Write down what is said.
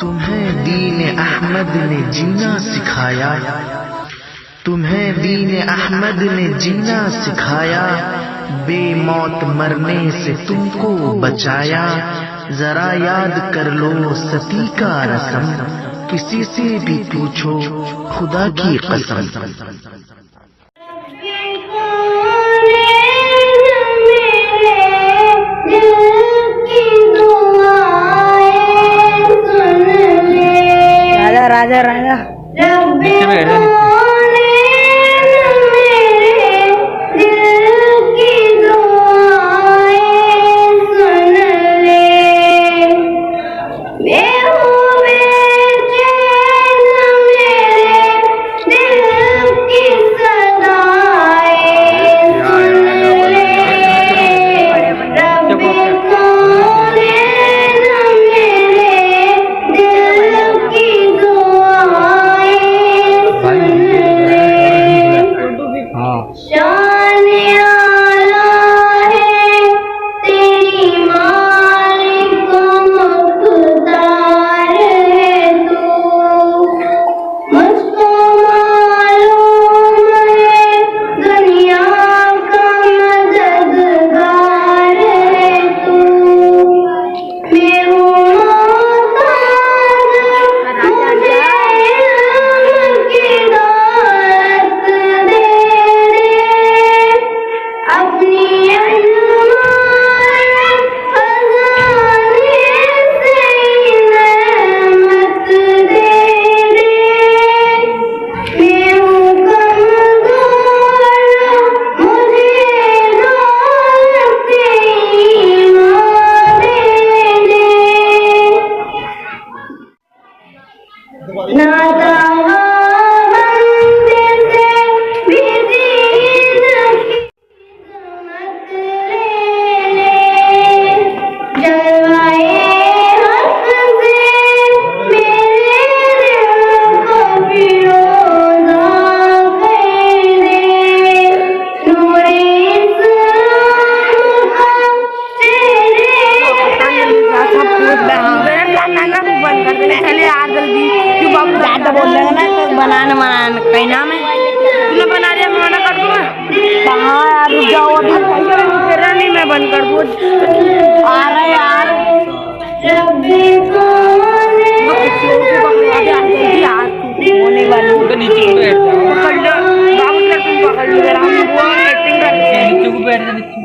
तुम्हें दीन अहमद ने जीना सिखाया, तुम्हें दीन अहमद ने जीना सिखाया, बेमौत मरने से तुमको बचाया। जरा याद कर लो सती का रस्म, किसी से भी पूछो खुदा की कसम। राजा राजा बनाने मनाने कहीं नाम है तूने बना दिया, मैं मना कर दूंगा। कहाँ यार रुक जाओ, अभी तेरा नहीं मैं बंद कर दूँ। आ रहा है यार होने वाली नीचे पकड़ लो, तुम पकड़ लो, एक्टिंग कर नीचे को बैठ जा।